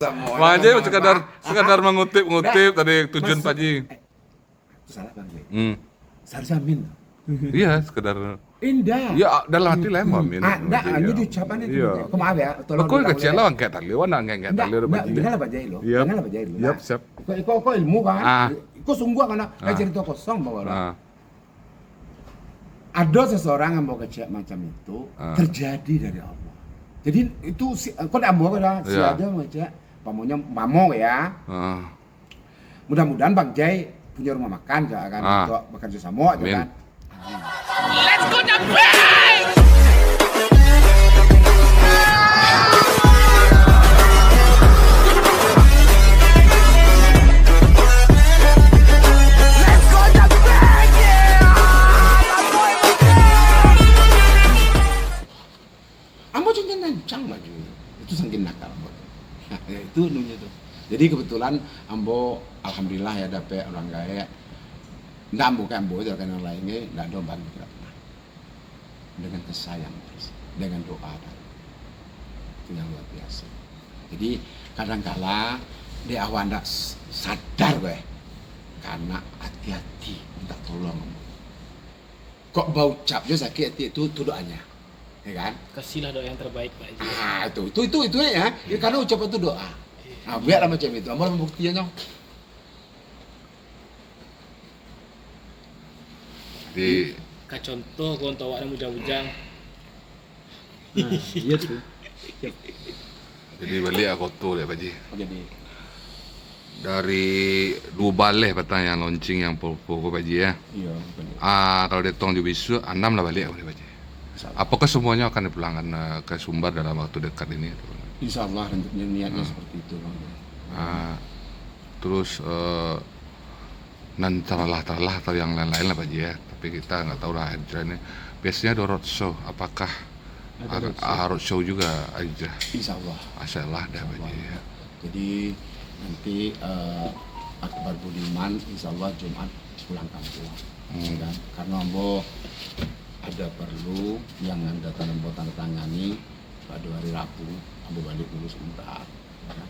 Bang Haji sekadar mengutip tadi tujuan Pak Haji. Itu salah Bang Haji. Seharusnya amin. Iya, sekedar. Indah. Ya dalam hati lah mau amin. Enggak, ini ucapan itu. Iya. Kau maaf ya, tolong. Kau kecil lah angkat tali, wana angkat tali udah Pak Haji. Dengar Pak Haji lo. Yap. Dengar Pak Haji lo. Yap, siap. Kau ilmu kan? Kau sungguh kan? Kayak cerita kosong bawa lo. Ada seseorang yang mau kecil macam itu terjadi dari Allah. Jadi itu kau tidak mau ada si ada macam pamonya pamo ya. Mudah-mudahan Bang Jai punya rumah makan kan untuk makan sesama kan. Let's go to bed! Let's go to bed, yeah! Ambo cinta nancang lagi. Itu saking nakal. Ya, itu nunya tuh. Jadi kebetulan Ambo alhamdulillah ya dapet orang kaya. Nggak Ambo kayak Ambo itu kan yang lainnya nggak ada bantu tidak pernah. Dengan kesayang terus, dengan doa dan itu yang luar biasa. Jadi kadang-kala di awal nggak sadar gue karena hati-hati minta tolong. Kok bau capnya sakit itu doanya, ya kan? Kasihlah doa yang terbaik Pak Haji. Itu ya. Karena ucapan itu doa. Nah, biarlah macam itu. Amal pembuktiannya. Di Contoh kau untuk awak bujang-bujang. Iya tuh. jadi balik aku tuh ya Pak Haji. Jadi Dari dua baleh pertanyaan launching yang pokok Pak Haji ya. iya. Kalau ditong di bisu, 6 lah balik Pak Haji. Apakah semuanya akan dipulangkan ke Sumbar dalam waktu dekat ini? Insya Allah niatnya seperti itu Bang. Terus nan teralah atau yang lain-lain lah Pak Haji ya. Tapi kita nggak tahu lah hijrahnya. Biasanya ada roadshow. Apakah roadshow juga hijrah? Insya Allah. Masya Allah dah Pak Haji ya. Jadi nanti Akbar Budiman Insya Allah Jumat pulang kampung. Kan? Karena Ambo ada perlu yang anda tanda tangani pada hari Rabu Ambo balik dulu sebentar. Kan?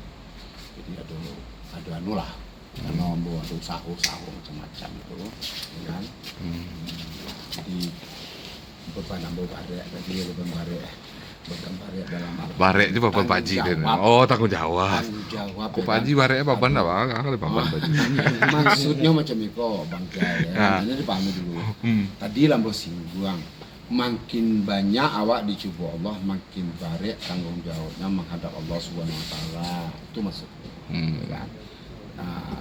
Jadi ada anu lah. Karena Ambo ada sahur macam-macam itu, ya kan? Jadi beban Ambo barek tadi beban barek dalam Barek itu bapak Pak Haji kan. Oh, tanggung jawab. Kok Pak Haji bareknya baban dah Bang? Kali baban Pak Haji. Maksudnya macam itu Bang Jai ya. Ini dipahami dulu. Tadi Ambo singgung makin banyak awak dicoba Allah, makin barek tanggung jawabnya menghadap Allah Subhanahu Wa Taala. Itu maksudnya, ya kan?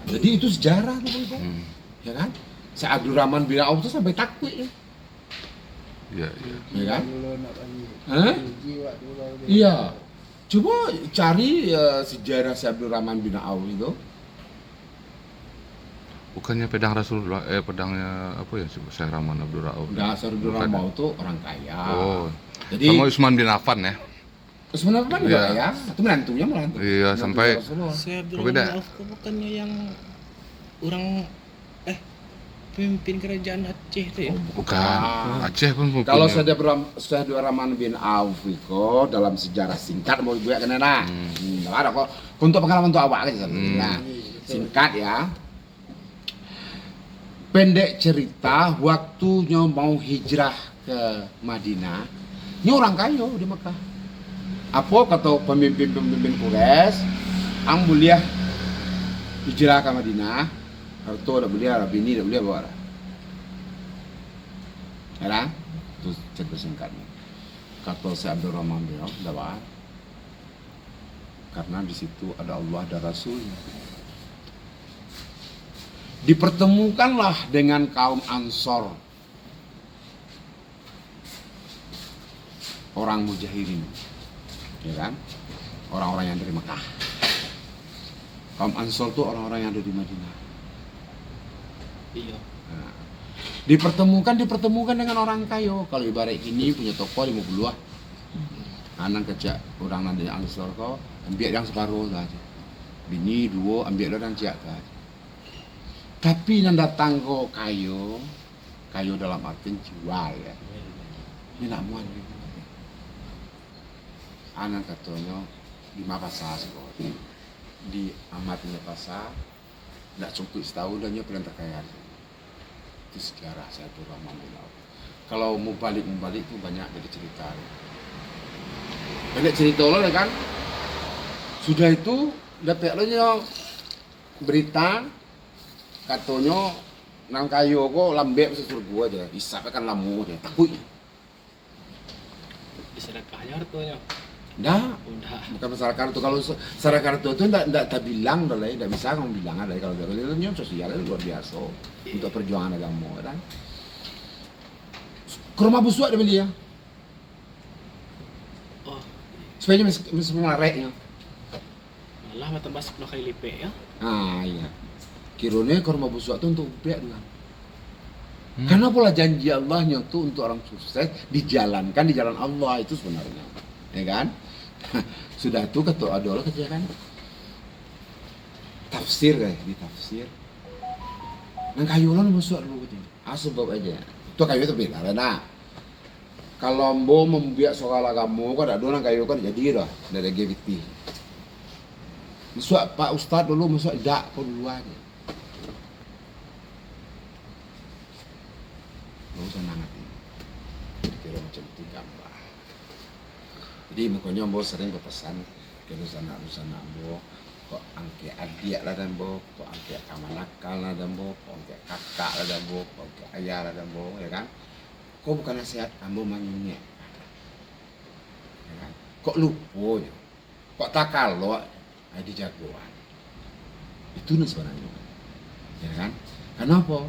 Jadi itu sejarah tuh Bang, ya kan? Si Abdul Rahman bin Auf itu sampai takut ya. Iya. Ya kan? Iya. Coba cari sejarah si Abdul Rahman bin Auf itu. Bukannya pedang Rasulullah, pedangnya apa ya? Syekh Rahman Abdul Rauf. Nah, si Abdul Rahman itu orang kaya. Oh. Jadi Sama Utsman bin Affan ya. sebenarnya kan juga ya, itu menantunya melantu. Iya, sampai Saya Beda. Abdurrahman Auf bukannya yang orang pemimpin kerajaan Aceh itu ya? bukan Aceh pun mungkin. Kalau ya. Syekh Abdul Rahman bin Auf itu dalam sejarah singkat mau gue kena nah. Enggak ada kok. Untuk pengalaman untuk awak aja nah. Singkat ya. Pendek cerita, waktunya mau hijrah ke Madinah, ini orang kaya di Mekah. Apa kata pemimpin Quraisy, ang mulia hijrah ke Madinah, harto dah belia, bini dah belia bawa. Ya, itu cerita singkatnya. Kata Syekh Abdul Rahman bin Auf, dapat. Karena di situ ada Allah dan Rasulnya. Dipertemukanlah dengan kaum Ansor, orang Mujahirin, ya kan? Orang-orang yang dari Mekah. Kaum Ansor itu orang-orang yang ada di Madinah. Iya. Nah, dipertemukan dengan orang kaya. Kalau ibarat ini punya toko 50 ah. Anak kecak orang nanti Ansor kau ambil yang separuh saja. Bini 2 ambil dan ciak saja. Tapi yang datang kok kayu dalam artian jual ya. Ini nak muan gitu. Anak katanya 5 pasal sekolah. amatnya pasar, tidak cukup setahun dan dia paling terkaya. Itu sejarah saya tuh Rahman bin Auf. Kalau mau balik itu banyak jadi cerita. Banyak cerita loh kan. Sudah itu dapat berita katanya nang kayu kok lambek sesuruh gua aja, isap kan lamu aja, takut. Disedekahnya hartanya. Dah, Udah. bukan masalah kartu. Kalau secara kartu itu tidak bilang, tidak bisa kamu bilang ada. Kalau dari itu sosial itu luar biasa untuk perjuangan agama, kan? Ke rumah busuk dia beli ya, Oh, supaya mesti melareknya. malah tambah 10 kali lipat ya. Ah iya, kiranya ke rumah busuk itu untuk upiak juga. Karena pola janji Allahnya tuh untuk orang sukses dijalankan di jalan Allah itu sebenarnya, ya kan? Sudah itu ketua doa kerja kan? Tafsir ditafsir. Nang kayu lo masuk dulu gitu. Asbab aja. Itu kayu itu beda. Nah, kalau mau membiak soal agama kok ada nang kayu kan jadi dah dari LGBT. Masuk Pak Ustadz dulu masuk dak kok dulu aja. Gak usah nangatin. Kira macam itu gambar. Jadi makanya Ambo sering berpesan ke rusana Ambo, kok angke adik lah dan Ambo, kok angke kamanakal lah dan Ambo, kok angke kakak lah dan Ambo, kok angke ayah lah dan Ambo, ya kan? Kok bukan nasihat Ambo manyinyek, ya kan? Kok lupa ya? Kok tak kalau di jagoan? Itu nih sebenarnya, ya kan? Kenapa?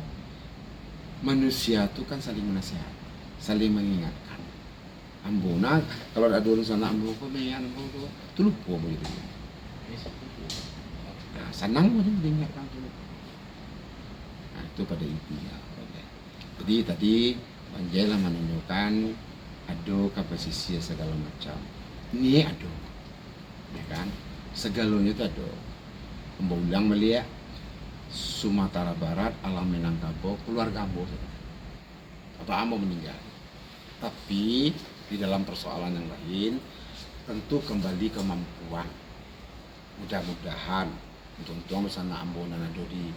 Manusia itu kan saling menasihat, saling mengingatkan. Ambona kalau ada urusan ambo kok meyan ambo itu lupa begitu. Nah, senang aja mendengarkan itu. Nah, itu pada intinya. Jadi tadi Banjela menunjukkan ada kapasiti segala macam. Ini ada, ya kan? Segalanya itu ada. Ambo bilang melihat Sumatera Barat, alam Minangkabau, keluarga Ambo. Apa Ambo meninggal. Tapi di dalam persoalan yang lain tentu kembali kemampuan. Mudah-mudahan untuk misalnya Ambo dan Adodi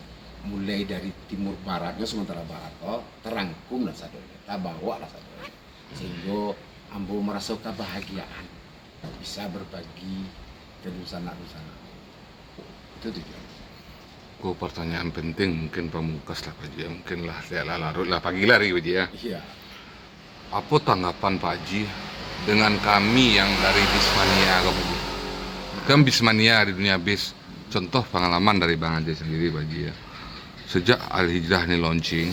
mulai dari timur baratnya Sumatera Barat terangkum lah sadar kita bawa lah sadar sehingga Ambo merasa kebahagiaan bisa berbagi ke dusana-dusana. Itu tujuan. Kok pertanyaan penting mungkin pamungkas lah Pak Haji ya. Mungkin lah saya lah larut lah pagi lari Pak Haji ya. Iya. Apa tanggapan Pak Haji dengan kami yang dari Bismania Pak Haji? Kan Bismania di dunia bis. Contoh pengalaman dari Bang Haji sendiri Pak Haji ya. Sejak Al-Hijrah ini launching,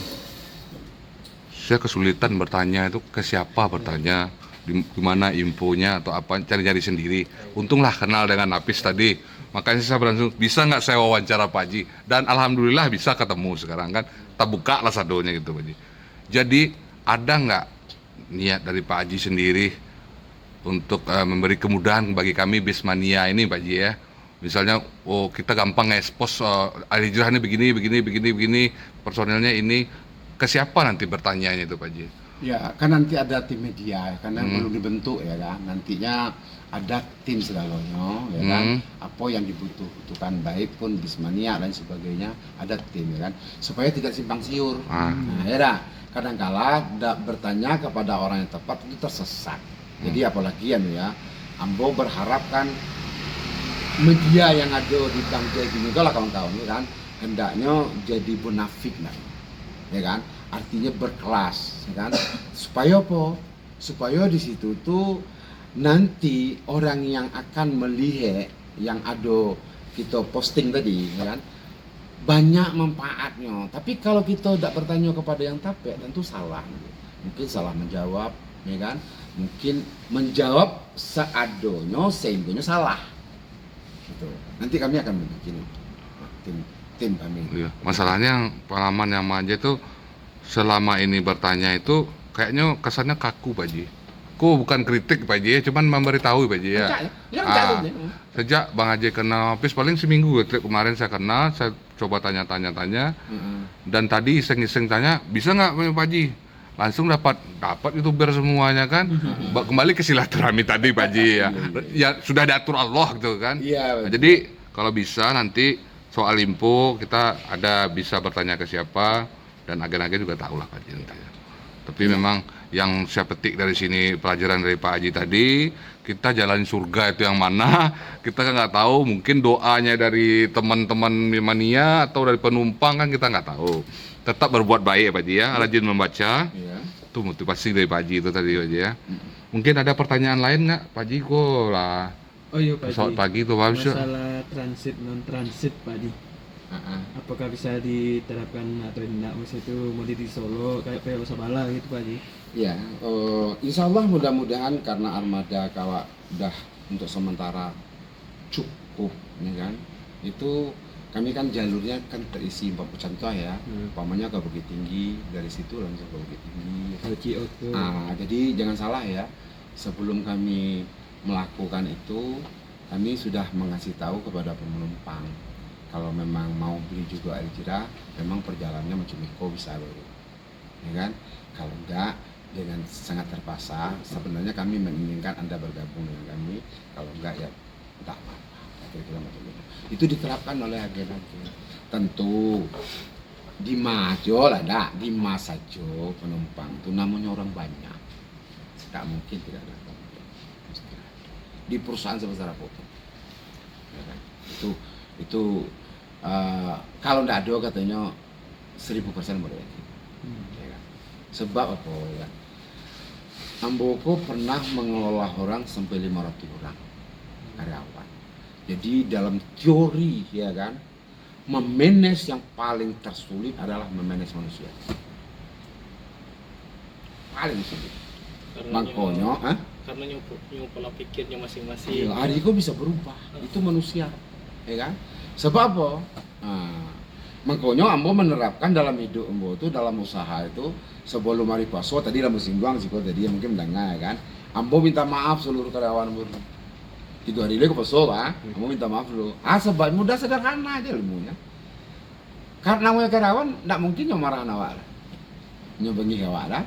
saya kesulitan bertanya itu ke siapa bertanya, di mana infonya atau apa, cari-cari sendiri. Untunglah kenal dengan Apis tadi. Makanya saya berlangsung, bisa nggak saya wawancara Pak Haji? Dan Alhamdulillah bisa ketemu sekarang kan. Kita buka lah sadonya gitu Pak Haji. Jadi ada nggak niat dari Pak Haji sendiri untuk memberi kemudahan bagi kami Bismania ini Pak Haji ya? Misalnya, oh kita gampang ekspos Al-Hijrah ini begini, personelnya ini, ke siapa nanti bertanyanya itu Pak Haji? Ya, kan nanti ada tim media, karena belum dibentuk ya kan. Nantinya ada tim segalanya, ya kan. Apa yang dibutuhkan baik pun Bismania dan sebagainya, ada tim ya kan. Supaya tidak simpang siur. Nah, ya dah. Kadang-kala bertanya kepada orang yang tepat itu tersesat. Jadi apalagi ya, Ambo berharap kan media yang ada di bangsa ini lah kawan-kawan ya kan, hendaknya jadi bonafik lah, ya kan, artinya berkelas, ya kan, supaya apa? Supaya di situ tuh nanti orang yang akan melihat yang ada kita posting tadi, ya kan, banyak manfaatnya. Tapi kalau kita tidak bertanya kepada yang tapek, tentu salah. Mungkin salah menjawab, ya kan, mungkin menjawab seadanya sehingga salah. Gitu. Nanti kami akan bikin tim kami. Iya. Masalahnya pengalaman yang manja itu selama ini bertanya itu kayaknya kesannya kaku Pak Haji. Bukan kritik Pak Haji ya, cuman memberitahu Pak Haji ya. Sejak Bang Haji kenal Apis paling seminggu kemarin saya kenal, saya coba tanya-tanya, dan tadi iseng-iseng tanya bisa nggak Pak Haji? Langsung dapat youtuber semuanya kan. Kembali ke silaturahmi tadi Pak Haji ya. Ya sudah diatur Allah gitu kan. Iya. Nah, jadi Kalau bisa nanti soal info kita ada bisa bertanya ke siapa dan agen-agen juga tahu lah Pak Haji nanti ya. Tapi memang yang saya petik dari sini pelajaran dari Pak Haji tadi, kita jalanin surga itu yang mana, kita kan nggak tahu, mungkin doanya dari teman-teman mania atau dari penumpang kan kita nggak tahu. Tetap berbuat baik ya Pak Haji ya, rajin membaca, Iya. itu motivasi dari Pak Haji itu tadi Pak Haji ya. Mungkin ada pertanyaan lain nggak Pak Haji? Kok lah Oh iya Pak pesawat Haji. pagi itu Pak Haji. Masalah transit non transit Pak Haji. Apakah bisa diterapkan atau tidak? Maksudnya itu mau di Solo kayak PO Sabala gitu Pak Haji. Ya, insya Allah mudah-mudahan karena armada kawak udah untuk sementara cukup, ya kan? Itu kami kan jalurnya kan terisi contoh ya, umpamanya ke Bukit Tinggi, dari situ langsung ke Bukit Tinggi. LCO tuh. Jadi jangan salah ya, sebelum kami melakukan itu, kami sudah mengasih tahu kepada penumpang kalau memang mau beli juga Aljira, memang perjalanannya macam Miko bisa dulu, ya kan? Kalau enggak, dengan sangat terpaksa, sebenarnya kami menginginkan Anda bergabung dengan kami. Kalau enggak ya tak apa-apa, kira-kira macam itu. Itu diterapkan oleh agen-agen. Tentu di Majo lah, enggak di Mas saja penumpang itu namanya orang banyak, tak mungkin tidak ada. Mesti ada. Di perusahaan sebesar apapun, ya kan? Itu kalau enggak ada katanya 1000% boleh. Ya kan? Sebab apa ya? Amboko pernah mengelola orang sampai 500 orang karyawan. Jadi dalam teori ya kan, memanage yang paling tersulit adalah memanage manusia. Paling sulit. Makanya, Karena nyuruh pola pikirnya masing-masing. hari itu bisa berubah. Itu manusia, ya kan? Sebab apa? Makanya ambo menerapkan dalam hidup ambo itu, dalam usaha itu, sebelum hari puasa tadi lah musim buang sih kok tadi mungkin mendengar ya kan. Ambo minta maaf seluruh karyawan ambo. Itu hari ini ke puasa Pak, ambo minta maaf dulu. Sebab mudah sederhana aja ilmunya. Karena mau karyawan tidak mungkin marah awak. Nyobengi awak lah.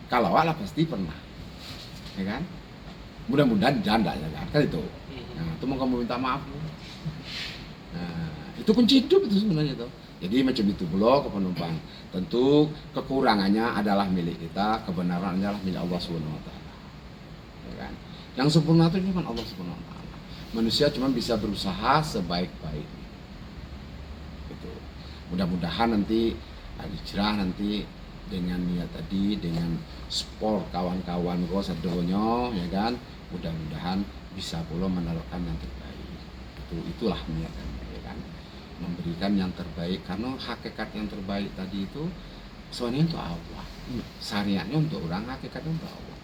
Kalau awak lah pasti pernah. Ya kan? Mudah-mudahan janda ya kan. Kan itu. Nah, itu mau kamu minta maaf. Nah, itu kunci hidup itu sebenarnya tuh. Jadi macam itu pula ke penumpang. Tentu kekurangannya adalah milik kita, kebenarannya adalah milik Allah Subhanahu wa taala. Ya kan? Yang sempurna itu cuma Allah Subhanahu wa taala. Manusia cuma bisa berusaha sebaik-baiknya. Gitu. Mudah-mudahan nanti Aljira nanti dengan niat tadi, dengan sport kawan-kawan kok sedoyo ya kan, mudah-mudahan bisa pula menaruhkan yang terbaik. Itulah niatnya ya kan. Memberikan yang terbaik karena hakikat yang terbaik tadi itu soalnya untuk Allah, syariatnya untuk orang, hakikatnya untuk Allah.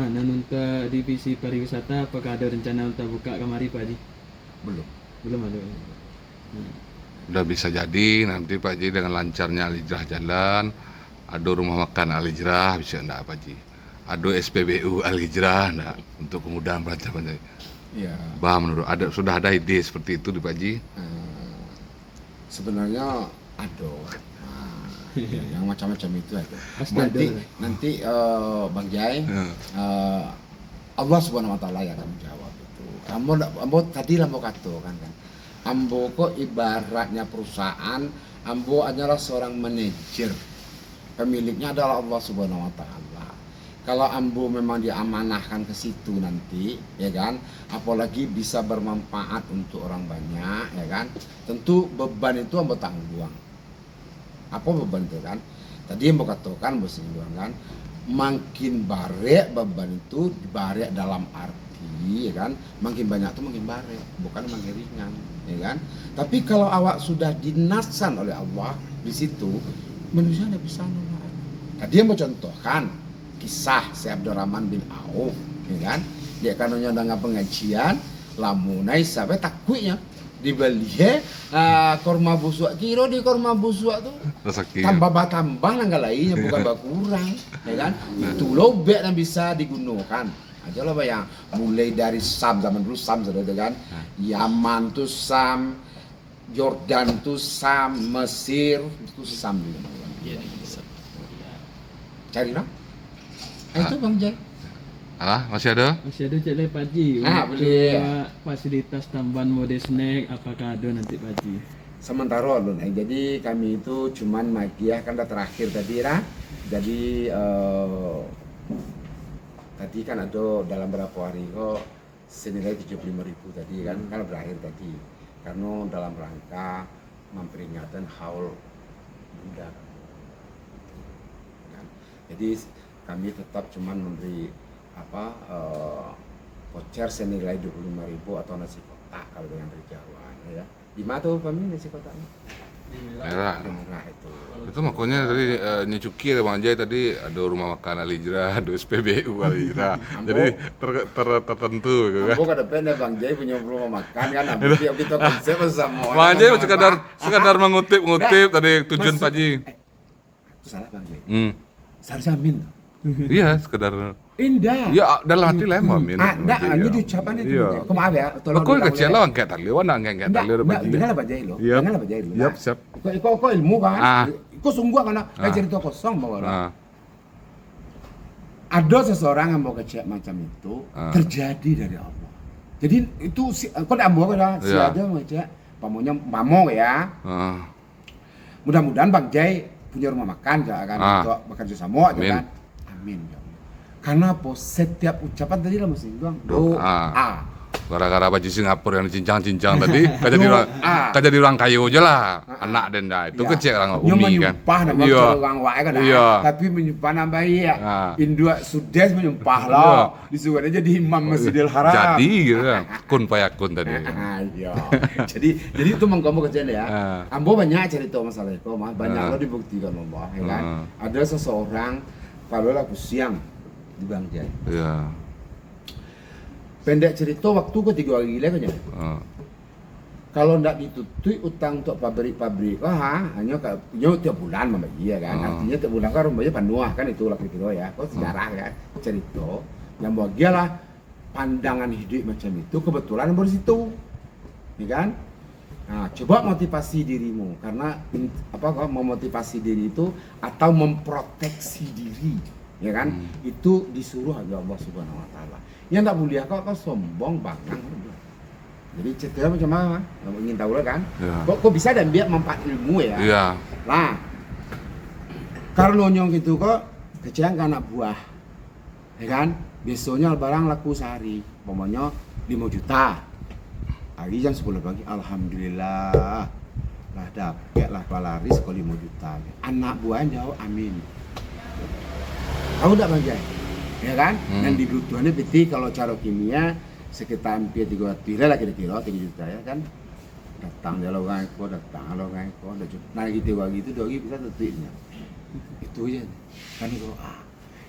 Nah untuk divisi pariwisata apakah ada rencana untuk buka kamari Pak Haji? Belum ada. Udah bisa jadi nanti Pak Haji dengan lancarnya Alijrah jalan, ada rumah makan Alijrah bisa enggak Pak Haji? Ada SPBU Alijrah enggak untuk kemudahan pelajaran. Iya. Menurut sudah ada ide seperti itu di Pak Haji? Sebenarnya ada. Yang macam-macam itu ada. Pasti Nanti Bang Jai, Allah Subhanahu wa taala yang akan menjawab itu. Ambo tadi lah mau katakan kan. Ambo kok ibaratnya perusahaan, ambo adalah seorang manajer. Pemiliknya adalah Allah Subhanahu wa taala. Kalau ambo memang diamanahkan ke situ nanti, ya kan, apalagi bisa bermanfaat untuk orang banyak, ya kan, tentu beban itu ambo tanggung. Apa beban itu kan? Tadi ambo katakan bos kan, makin barek beban itu barek dalam arti, ya kan, makin banyak itu makin barek, bukan makin ringan, ya kan. Tapi kalau awak sudah dinasan oleh Allah di situ, manusia tidak bisa nolak. Tadi ambo contohkan kisah si Abdurrahman bin Auf, ya kan? Dia kan nyondang pengajian, lamunai sampai takutnya dibeli korma busuk, kira di korma busuk tuh Rezeki. tambah nggak lainnya bukan berkurang, ya kan? Itu lobek yang bisa digunakan. Aja lo bayang, mulai dari Sam, zaman dulu Sam sudah ada kan, Yaman tuh Sam, Yordan tuh Sam, Mesir itu Sam juga. Iya, bisa. Cari lah. Itu Bang Jai. Masih ada? Masih ada cek lagi Pak Haji. Ah, Untuk boleh. fasilitas tambahan mode snack apakah ada nanti Pak Haji? Sementara loh, jadi kami itu cuman magiah kan udah terakhir tadi lah. Jadi tadi kan ada dalam berapa hari kok senilai 75.000 tadi kan berakhir tadi. Karena dalam rangka memperingatkan haul Bunda. Kan? Jadi kami tetap cuman memberi voucher senilai 25.000 atau nasi kotak kalau dengan dari Jawa ya. Di mana tuh kami nasi kotaknya? Merah. Merah itu. Itu makanya tadi nyecuki ada Bang Jai tadi ada rumah makan Alijra, ada SPBU Alijra. Jadi tertentu gitu kan. Ambo kada pernah Bang Jai punya rumah makan kan, ambo tiap kita konsep sama. Bang Jai sekadar mengutip tadi tujuan Pak Haji. Itu salah Bang Jai. Seharusnya amin. Iya, sekedar Indah. ya dalam hati lah Min. Enggak, hanya diucapan itu. Iya. Kau maaf ya, tolong. Kau kecil lah angkat tali, wana angkat tali udah Enggak, Pak Haji. dengar Pak Jai lo. Yap. Dengar Pak Jai lo. Yap, siap. Kau ilmu kan? Kau sungguh kan? Kayak Ah. cerita kosong bawa lo. Ah, Ada seseorang yang mau kecek macam itu terjadi dari Allah. Jadi itu kau tidak mau kan? Si Iya. ada mau cek, pamo ya. ah. Mudah-mudahan Bang Jai punya rumah makan kan untuk makan sesama Amin. kan. Amin ya Allah. Karena apa? Setiap ucapan tadi lah mesti doang Doa. Gara-gara baju Singapura yang cincang-cincang tadi, kayak jadi orang kayu aja lah, anak denda itu Ya. kecil orang Nyo umi kan. menyumpah nama Iya. orang wae kan. Iya. Tapi menyumpah nama iya. Ah. Indua Sudes menyumpah loh. Disuruh aja jadi imam Masjidil Haram. Jadi gitu kan, kun payakun tadi. Iya. jadi itu mengkamu kecil ya. Ambo banyak cerita masalah itu, mah banyak lo dibuktikan Allah ya kan. Ada seseorang kalau lagu siang di Bang Jai. Iya. Pendek cerita waktu ke 3 hari gila kan ya. Kalau ndak ditutupi utang untuk pabrik-pabrik, hanya tiap bulan Mbak iya kan. Artinya tiap bulan kan rumahnya penuh kan itu lah kira ya. Kok sejarah ya cerita yang bahagia lah pandangan hidup macam itu kebetulan baru situ. Ya kan? Nah, coba motivasi dirimu karena memotivasi diri itu atau memproteksi diri, ya kan? Itu disuruh oleh Allah Subhanahu wa taala. Yang tak boleh kau sombong bangkang. Jadi ceritanya macam mana? Kamu ingin tahu lah kan? Ya. Kok bisa dan biar mempat ilmu ya? Iya. Nah, karena nyong itu kok kecil ke anak buah, ya kan? Besoknya barang laku sehari, pokoknya 5 juta. Hari jam 10 pagi, alhamdulillah lah dapet lah laris kalau 5 juta. Anak buahnya jawab amin. Tahu tak Bang Jai? Ya kan? Dan dibutuhannya peti kalau cara kimia sekitar hampir 3 lah kira-kira 3 juta ya kan? Datang dia orang itu, datang orang itu, ada juta. Nah gitu gitu 2 hari bisa tutupnya. Itu aja. Kan itu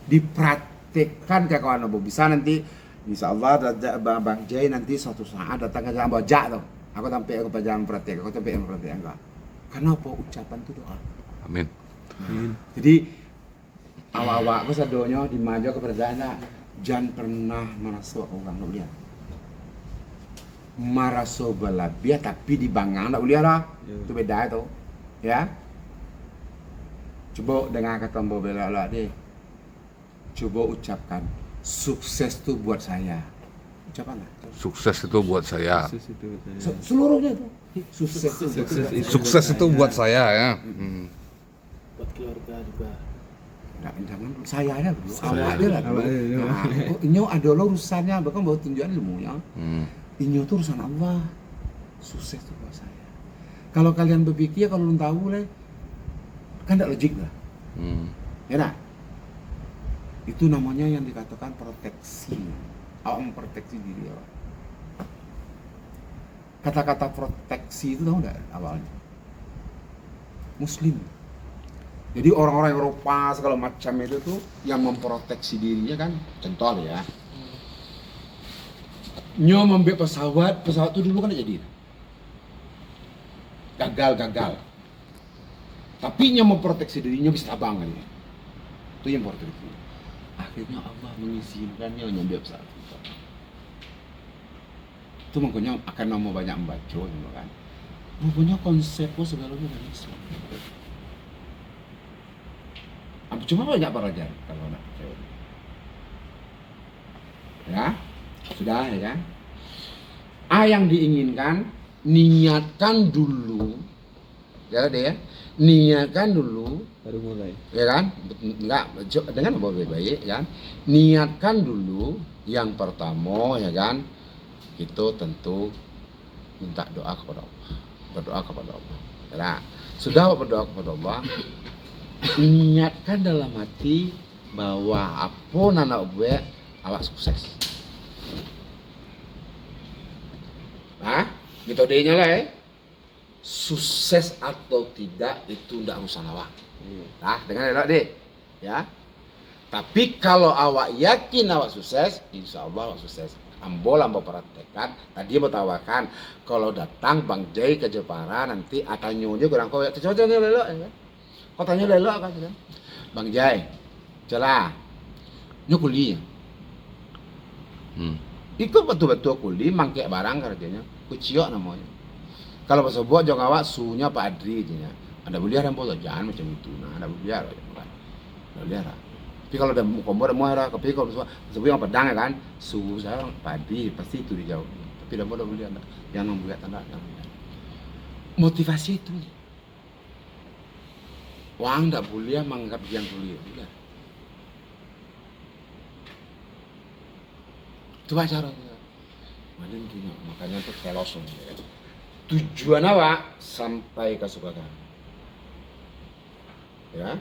dipraktekkan ke kawan Abu bisa nanti insya Allah Bang Jai nanti suatu saat datang ke jalan bajak tuh. Aku sampai ke jalan praktek, aku sampai yang praktek enggak. Karena apa ucapan itu doa. Amin. Jadi awak-awak aku sadonya di maju keberadaan jangan pernah merasa orang nak lihat. Merasa balabia tapi di bangang nak lihat lah. Itu beda itu. Ya. Coba dengar kata Mbak Bella deh. Coba ucapkan sukses itu buat saya. Ucapan lah. Sukses itu buat saya. Seluruhnya itu. Sukses Sukses itu buat saya ya. Buat keluarga juga. Nah, jangan saya aja dulu, Saya. awak aja lah dulu. Awak aja. Nah, inyo ada lo urusannya, bahkan bawa tunjukan ilmunya. Inyo itu urusan Allah, sukses itu buat saya. Kalau kalian berpikir, kalau belum tahu lah, kan tidak logik lah. Ya nak? Itu namanya yang dikatakan proteksi. Awak memproteksi diri awak. Kata-kata proteksi itu tahu nggak awalnya? Muslim. Jadi orang-orang Eropa segala macam itu tuh yang memproteksi dirinya kan, contoh ya. Nyo membuat pesawat itu dulu kan jadi gagal. Tapi nyo memproteksi dirinya bisa terbang kan ya. Itu yang proteksi. Akhirnya Allah mengizinkan nyo nyambil pesawat itu. Itu makanya akan nama banyak membaca kan. Rupanya konsepnya segalanya dari Islam. Cuma banyak pelajar kalau nak teori. Ya, sudah ya kan. Yang diinginkan niatkan dulu, ya deh ya, niatkan dulu, Baru mulai. ya kan? Enggak, dengan baik-baik, ya kan? Niatkan dulu yang pertama, ya kan? Itu tentu minta doa kepada Allah, berdoa kepada Allah. Ya, sudah berdoa kepada Allah, niatkan dalam hati bahwa apa nana gue awak sukses. Nah, metodenya lah ya. Sukses atau tidak itu tidak urusan awak. Nah, dengan elok deh, ya. Tapi kalau awak yakin awak sukses, insya Allah awak sukses. Ambo praktekkan. Tadi bertawakan kalau datang Bang Jai ke Jepara nanti akan nyonya kurang kau kecocokan lelok, ya kan? Kau tanya lelok kan, ya? Bang Jai, celah, nyokuli. Ikut betul-betul kuli, mangkek barang kerjanya, kuciok namanya. Kalau pas buat jong awak sunya Pak Adri nya. Ada boleh ada boleh jangan macam itu. Nah, ada boleh ada kan. Ada boleh ada. Tapi kalau ada kombo ada muara, tapi kalau sebut yang pedang kan, suhu saya Pak Adri pasti itu dijauh. Tapi ada boleh ada. Jangan membuat tanda yang motivasi itu. Wang tak boleh menganggap yang kuliah. Boleh. Itu caranya. Mana punya, makanya itu keloson. Ya. Tujuan awak sampai ke Sukagan. Ya.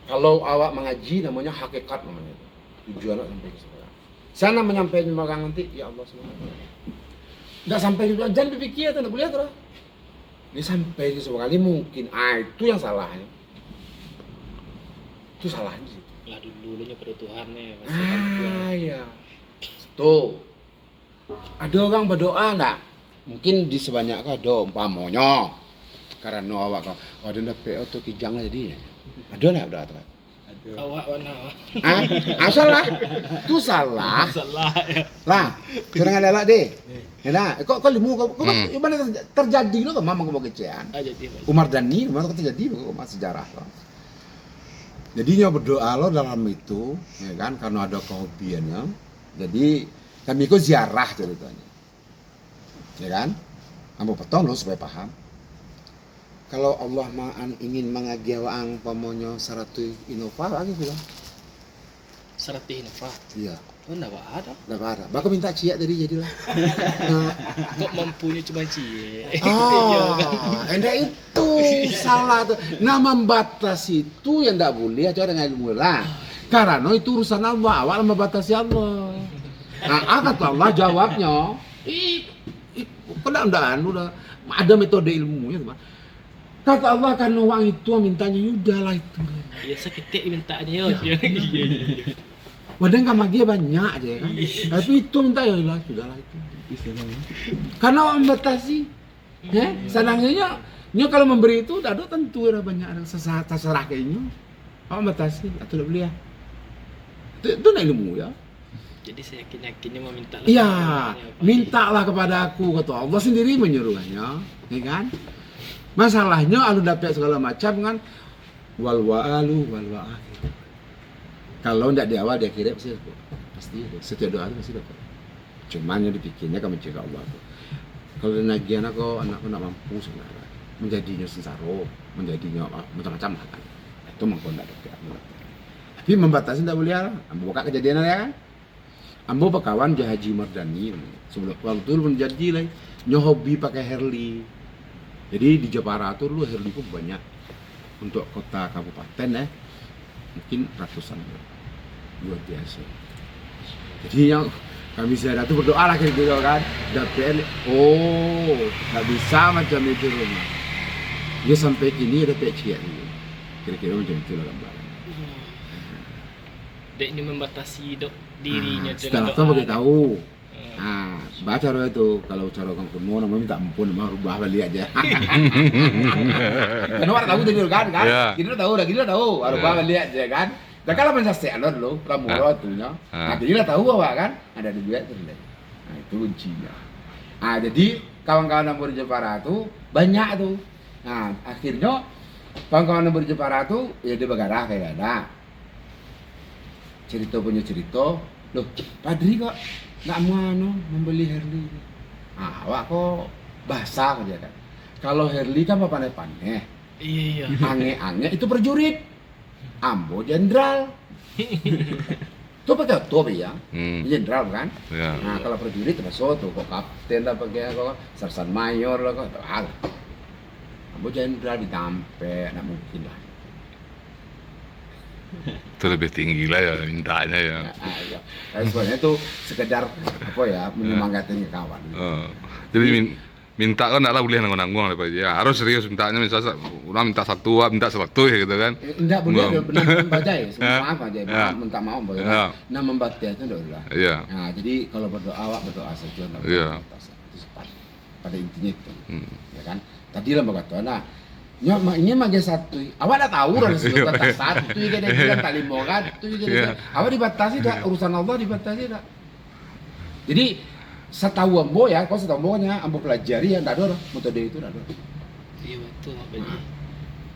Kalau awak mengaji namanya hakikat namanya itu. Tujuan awak sampai ke Sukagan. Sana menyampaikan magang nanti, ya Allah semoga. Enggak sampai juga jangan berpikir tuh, enggak boleh terus. Ini sampai ke Sukagan ini mungkin itu yang salahnya. Itu salahnya sih. Lah dulunya pada Tuhan nih. Iya. Tuh, ada orang berdoa enggak? Mungkin di sebanyak ada umpamanya karena awak kau ada dapat auto kijang jadi ada enggak berdoa tuh? Awak mana? Salah. Itu salah. Salah ya. Lah, jangan ada deh. Ya, kok limu kok mana terjadi lo kan mama kau kecean. Jadi. Umar Dhani, mana terjadi kok sejarah lo. Jadinya berdoa lo dalam itu, ya kan? Karena ada kehobiannya. Jadi kami ikut ziarah ceritanya, ya kan? Ambo petong lo supaya paham. Kalau Allah ingin mengagiawang pamonyo saratu inova lagi bilang. Serati Nova. Iya. Oh enggak ada. Enggak ada. Bako minta cia tadi jadilah. Kok mampunya cuma cie. Enggak itu salah tuh. Nah membatasi itu yang enggak boleh aja dengan ilmu lah. Karena itu urusan Allah, awal membatasi Allah. Nah, kata Allah jawabnya, udah ada metode ilmunya, teman. Kata Allah kan uang itu mintanya udahlah itu. Ya sakit mintanya ya. Wadah nggak magia banyak aja kan. Tapi itu minta ya sudahlah itu. Karena orang membatasi, ya senangnya kalau memberi itu udah ada tentu ada banyak ada terserah kayaknya. Orang membatasi atau udah beli ya. Itu nak ilmu ya. Jadi saya yakin-yakinnya meminta. Iya, mintalah kepada aku kata Allah sendiri menyuruhnya, ya kan? Masalahnya alu dapat segala macam kan wal wa'alu wal wa'akhir. Kalau tidak di awal di akhirnya pasti setiap doa itu pasti dapat. Cuman yang dipikirnya kamu mencegah Allah. Kalau nagian aku anakku nak mampu sebenarnya menjadinya sensaro, menjadinya macam-macam lah kan. Itu mungkin tidak dapat. Tapi membatasi tidak boleh lah. Ambo buka kejadian ya kan. Ambo bakawan Haji Mardani. Sebelum waktu itu pun jadi lah. Nyohobi pakai Harley. Jadi di Jepara itu dulu Harley itu banyak untuk kota kabupaten ya. Mungkin ratusan. Luar biasa. Jadi yang kami saya itu berdoa lah gitu kan. Dapat nggak bisa macam itu rumah. Dia sampai kini ada pecian. Kira-kira macam itu lah gambaran. Dek ini membatasi dirinya setelah itu beritahu. Nah, baca cara itu kalau cara orang kuno namanya minta ampun, namanya rubah balik aja. Karena orang tahu tadi kan, kita tahu, kita tahu, rubah balik aja kan. Dan kalau menyelesaikan dulu, pramuro itu nya. Nah, jadi tahu awak kan, ada duit tu. Nah, itu kuncinya. Nah, jadi kawan-kawan yang berjepara itu banyak tuh. Nah, akhirnya kawan-kawan yang berjepara itu ya dia bergarah kayak ada. Cerita punya cerita Loh, Padri kok nggak mau membeli Harley? Ah, awak kok basah aja kan. Kalau Harley kan apa pandai-pandai, Iya. ange-ange itu prajurit, ambo jenderal. Tuh pakai tuh ya, jenderal kan. Ya. Nah kalau prajurit masuk tuh kok kapten lah pakai kok sersan mayor lah kok hal. Ambo jenderal ditampe, nggak mungkin lah. Itu lebih tinggi lah ya mintanya ya. Iya. Tapi sebenarnya itu sekedar apa ya menyemangatin ke kawan. Jadi minta kan enggak lah boleh nanggung-nanggung lah Pak Haji. Ya, harus serius mintanya, misalnya orang minta satu, minta 100 ya gitu kan. Enggak boleh Enggak. benar baca ya, maaf aja, Ya. minta maaf Ya. bagaimana. Nah membaca itu udah. Iya. Nah jadi kalau berdoa awak berdoa saja, enggak Iya. itu sepat. Pada intinya itu, Hmm. ya kan. Tadi lah berkata, nah ini mah satu, awak dah tahu lah sudah batas satu, itu dia bilang tak lima kan, itu Iya. dia. Awak dibatasi dah urusan Allah dibatasi dah. Jadi setahu ambo ya, kau setahu ambonya, ambo pelajari ya, enggak ada metode itu enggak ada. Iya betul Pak Haji.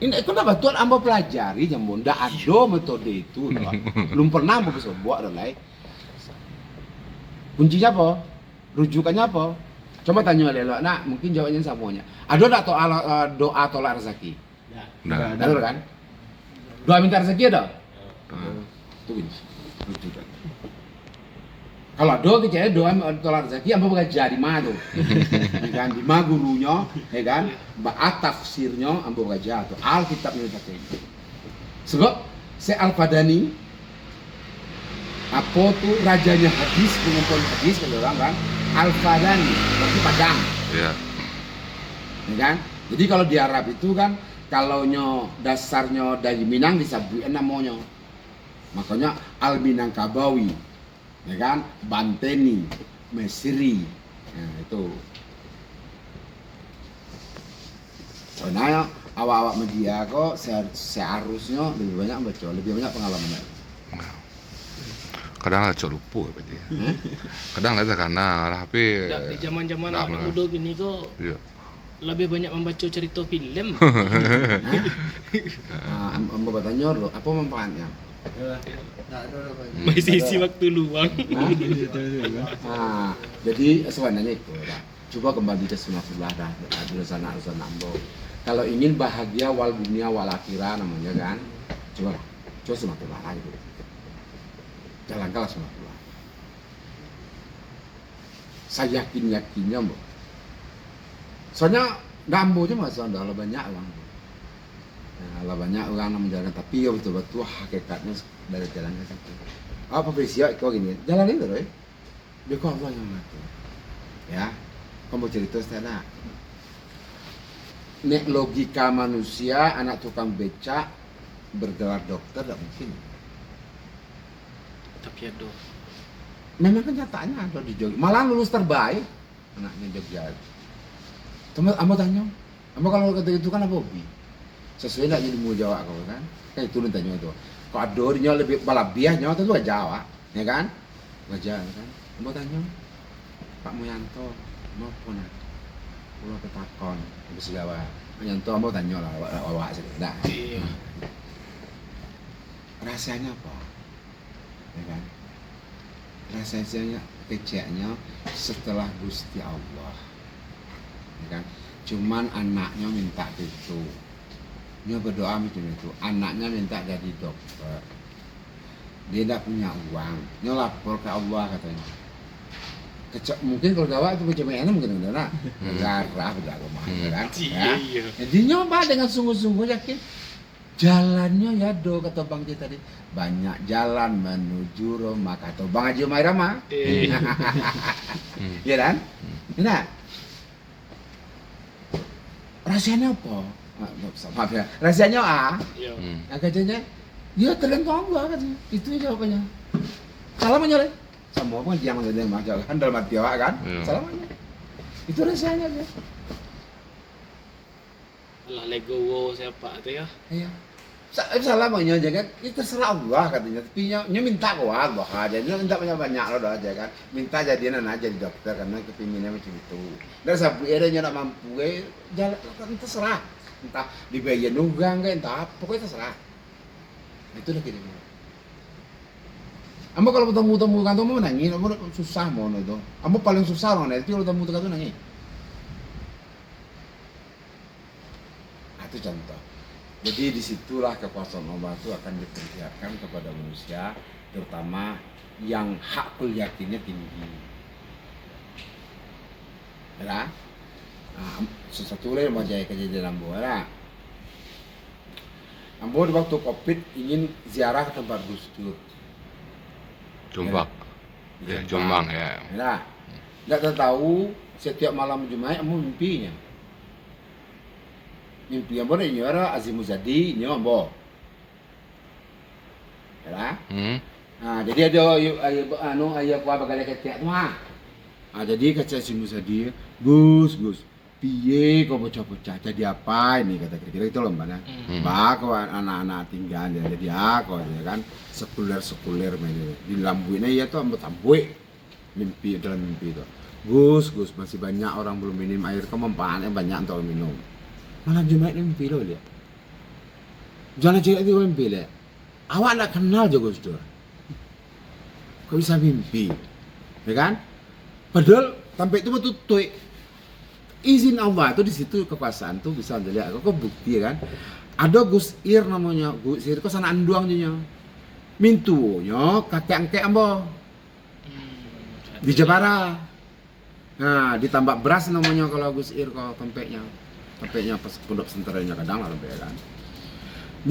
Ini kenapa betul ambo pelajari jambo ndak ada metode itu loh. Belum pernah ambo bisa buat dan lain. Kuncinya apa? Rujukannya apa? Coba tanya Lelo, nah mungkin jawabannya semuanya. Ada enggak doa tolak rezeki? Nah, Ada kan? Doa minta rezeki ada? Itu kunci. Rujukan. Kalau ada kecil doa tolak rezeki, ambo belajar di mana tuh? Ya kan di mana gurunya, ya kan? Baat tafsirnya ambo belajar tuh. Alkitabnya baca itu. Sebab si Al-Fadani apa tuh rajanya hadis, pengumpul hadis kalau orang kan Al-Fadani, berarti padang, ya. ya kan? Jadi kalau di Arab itu kan kalau dasarnya dari Minang disabuin namanya. Makanya Al-Minangkabawi, ya kan? Banteni, Mesiri, nah, itu. Soalnya awak-awak media kok seharusnya lebih banyak baca, lebih banyak pengalaman. Kadang lah cok lupa Pak Haji. Kadang lah karena tapi Dak, di zaman-zaman nggak anak pernah. muda gini kok Iya. lebih banyak membaca cerita film. Nah, ambo bertanya lo, apa manfaatnya? Masih isi waktu luang. Nah, jadi sebenarnya itu, ya. Coba kembali ke sunatullah dah, urusan ambo. Kalau ingin bahagia wal dunia wal akhirah namanya kan, coba sunatullah lah gitu. Jalankanlah sunatullah. Saya yakinnya mbak. Soalnya gambo aja mas, ada banyak orang. Nah, banyak orang yang menjalankan, tapi ya betul-betul hakikatnya dari jalan ke situ. Apa berisio kau gini, jalanin terus. Dia kok Allah yang ngatur. Ya, kamu cerita setelah. Nek logika manusia, anak tukang becak bergelar dokter tidak mungkin. Tapi ada. Memang kenyataannya ada di Jogja. Malah lulus terbaik anaknya Jogja. Teman, amba tanya, amba kalau kata itu kan apa hobi? Sesuai nggak jadi mau jawab kau kan? Kan itu tanya itu. Kalau adornya lebih balabiahnya itu gak jawab, ya kan? Gak jawab kan? Amba tanya, Pak Muyanto, mau pun pulau ketakon, habis jawab. Muyanto, amba tanya lah, awak sih, dah. Iya. Rasanya apa? Ya kan? Rasanya keceknya setelah Gusti Allah, ya kan? Cuman anaknya minta itu, dia berdoa macam itu, anaknya minta jadi dokter, dia tidak punya uang, dia lapor ke Allah katanya. Mungkin kalau Jawa itu macam mana mungkin udah garah berjaga mah, ya kan? Ya. Iya. Jadi nyoba dengan sungguh-sungguh yakin. Jalannya ya do kata Bang J tadi, banyak jalan menuju Roma kata Bang Haji Umairama. Iya kan? Nah, rahasianya apa? Maaf ya, rahasianya A. Iya. Nah katanya, ya tergantung Allah katanya. Itu jawabannya. Salam aja le. Semua pun dia mengajar macam kan dalam hati awak kan. Iya. Salam aja. Itu rahasianya dia. Lah legowo siapa tuh ya? Iya. Salamanya aja kan, itu terserah Allah katanya. Tapi nya minta ke Allah aja, nya minta banyak loh aja kan. Minta jadian anak jadi dokter karena kepinginnya macam itu. Dan sabu nya nak mampu, jalan kan terserah. Entah dibayar nugang, entah apa, pokoknya terserah. Itu lah kira-kira. Ambo kalau bertemu kantor mau nangis, ambo susah mau itu. Ambo paling susah orang itu kalau bertemu kantor nangis. Nah, itu contoh. Jadi disitulah kekuasaan Allah itu akan diperlihatkan kepada manusia, terutama yang hakul yakinnya tinggi. Ya, nah, sesuatu lagi mau jadi kejadian ambo, ya. Ambo di waktu Covid ingin ziarah ke tempat Gus Dur. Jombang. Ya, Jombang ya. Nah, nggak tahu setiap malam Jumat ambo mimpinya. Mimpi ambo ini nyara Azim Muzadi, nyo ambo. Ya. Nah, jadi ada ayah kuah bagale ketiak tuh ha. Nah, jadi kata Azim Muzadi, Gus, piye kau bocah-bocah jadi apa ini kata kira-kira itu loh mbak. Mbak kau anak-anak tinggal jadi aku ya kan sekuler di lambu ini ya tuh ambil tambui mimpi dalam mimpi itu. Gus masih banyak orang belum minum air, kau manfaatnya banyak untuk minum. Malah Jumat ini mimpi lo dia. Jangan cerita itu mimpi le. Awak nak kenal je Gus Dur. Kau bisa mimpi, ya kan? Padahal sampai itu betul izin Allah itu di situ kekuasaan tuh bisa dilihat. Kok bukti ya kan? Ada Gus Ir namanya, Gus Ir kok sana anduang nya. Mintunya kakek angke ambo. Di Jepara. Nah, ditambah beras namanya kalau Gus Ir kok tempeknya. Tempeknya pas pondok senternya kadang lah tempek kan.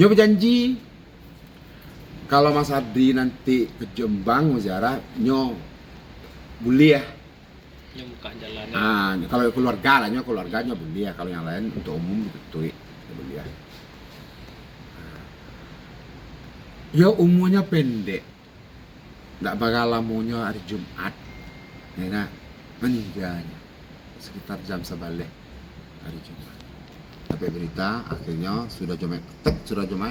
Nyo berjanji kalau Mas Adri nanti ke Jombang mau ziarah, nyo boleh ya. Yang buka jalan. Nah, kalau keluarganya boleh ya, kalau yang lain untuk umum itu boleh ya. Ya umurnya pendek, nggak bakal lamunya hari Jumat, ya nah, meninggalnya sekitar jam 11 hari Jumat. Tapi berita akhirnya sudah Jumat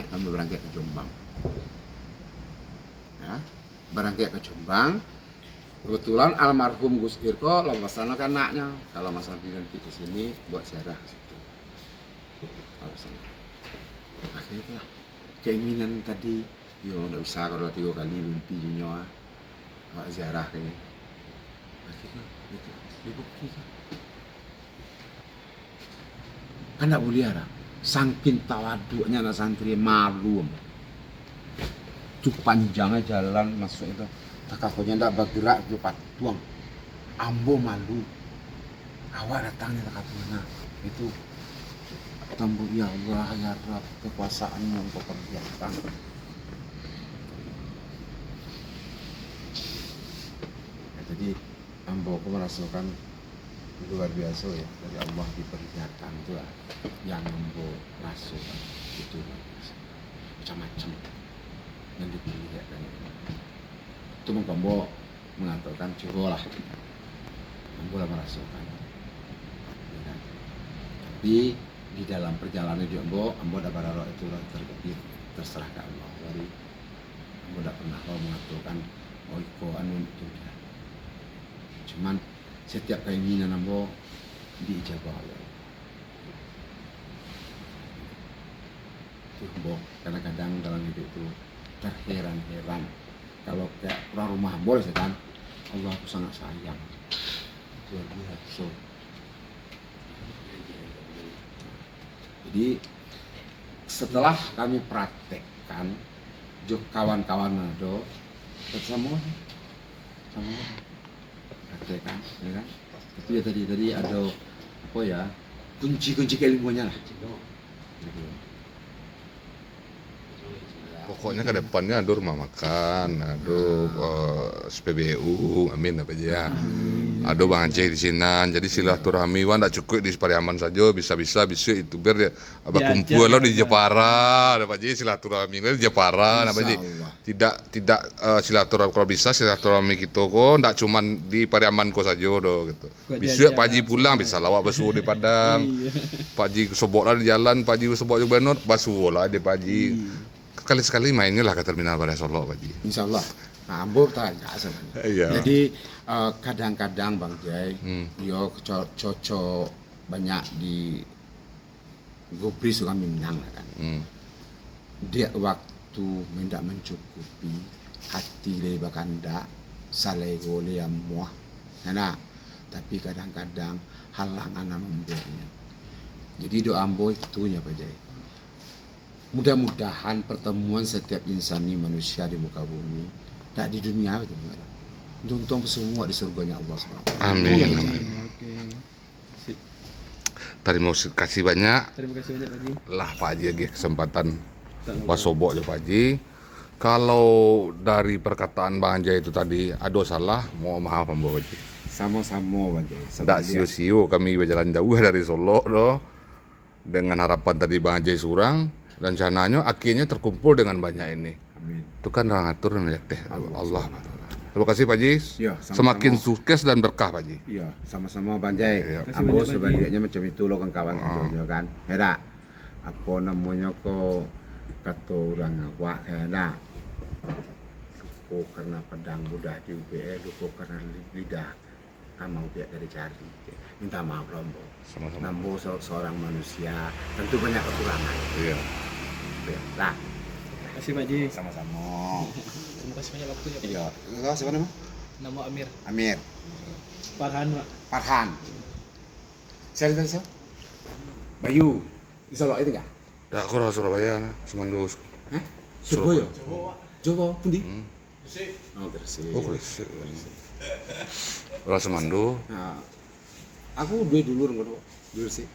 kami berangkat ke Jombang. Ya, berangkat ke Jombang. Kebetulan almarhum Gus Irko laksanakan anaknya. Kalau Mas Abdi nanti ke sini buat ziarah ke situ. Akhirnya keinginan tadi, yo udah usah kalau 3 kali mimpi nyoa buat ziarah kayaknya. Akhirnya itu dibuktikan. Kan enggak boleh ada. Saking tawaduknya anak santri malu. Itu panjangnya jalan masuk itu. Kakaknya ndak bergerak cepat tuang. Ambo malu. Awak datangnya tak mana itu tambu ya Allah ya Rabb kekuasaanmu engkau perlihatkan. Ya, jadi ambo aku merasakan luar biasa ya dari Allah diperlihatkan itu yang ambo rasakan itu macam-macam yang diperlihatkan. Itu mengkombo mengatakan coba lah ambo lah merasakan ya. Tapi di dalam perjalanan di ambo dah bararo itu terserah ke Allah. Jadi ambo dah pernah mengatakan iko anu itu ya. Cuman setiap keinginan ambo diijabah Allah. Itu ambo kadang-kadang dalam hidup itu terheran-heran. Kalau kayak orang rumah boleh kan, Allah aku sangat sayang. Luar biasa. Jadi setelah kami praktekkan, kawan-kawan ada sama praktekkan, ya kan? Tapi ya tadi ada apa ya kunci keilmuannya lah. Pokoknya ke depannya ada rumah makan, ada SPBU, amin apa aja ya. Ada Bang Aceh di sini, jadi silaturahmi wan tak cukup di Pariaman saja, bisa itu biar dia kumpul lo di Jepara, apa aja silaturahmi di Jepara, apa aja. Tidak silaturahmi kalau bisa silaturahmi kita kok, tidak cuma di Pariaman kok saja do gitu. Bisa Pak Haji pulang bisa lawak basuh di Padang, Pak Haji sobok lah di jalan, Pak Haji sobok juga benot, basuh lah di Pak Haji. Sekali-sekali mainnya lah ke Terminal Badai Solo Pak Haji. Insyaallah. Nah, ambo tanya sebenarnya. Iya. Jadi kadang-kadang Bang Jai, yo cocok banyak di gubris kami Minang kan. Dia waktu tidak mencukupi, hati dari bakanda saleh gole amuah nah tapi kadang-kadang halangan membuatnya. Jadi doa ambo itunya Pak Jai. Mudah-mudahan pertemuan setiap insani manusia di muka bumi, tak di dunia itu enggak. Untung semua di surganya Allah SWT. Amin. Oke. Sip. Terima kasih banyak Terima kasih banyak Pak Haji. lah Pak Haji lagi kesempatan Tak lupa. wasobok ya Pak Haji. Kalau dari perkataan Bang Anjay itu tadi ada salah, mohon maaf Pak Haji. Sama-sama Pak Jai. Tidak siu-siu kami berjalan jauh dari Solo loh. Dengan harapan tadi Bang Anjay Surang, rencananya akhirnya terkumpul dengan banyak ini. Amin. Itu kan ngatur ya teh Allah. Terima kasih Pak Haji. Ya, sama-sama. Semakin sukses dan berkah Pak Haji. Iya, sama-sama Banjai. Iya. Kasih Ambo banyak, sebaliknya macam itu loh kawan itu kan. Hera. Apa namanya kok kata orang awak hera. Lupa karena pedang mudah di UPE, lupa karena lidah kamu biar dari cari. Minta maaf Rombo. Sama-sama. Nambo seorang manusia tentu banyak kekurangan. Iya. Lah, Terima kasih Pak Haji. sama-sama. Terima kasih banyak waktunya Pak. Iya, kau siapa nama? Nama Amir. Amir, Farhan Pak. Farhan. Saya dari siapa? Bayu. Di Solo itu enggak? Ya, aku orang Surabaya, Semandu. Hah? Surabaya? Jawa, pundi? Hmm. Oh, Gresik. Oh, Gresik. Orang Semandu. Nah, aku dulu ngono. Gresik.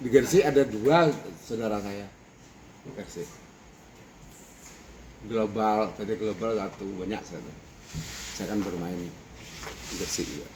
Di Gresik ada 2 saudara saya. Di Gresik. Global, tadi global satu banyak saya. Saya kan bermain di Gresik juga.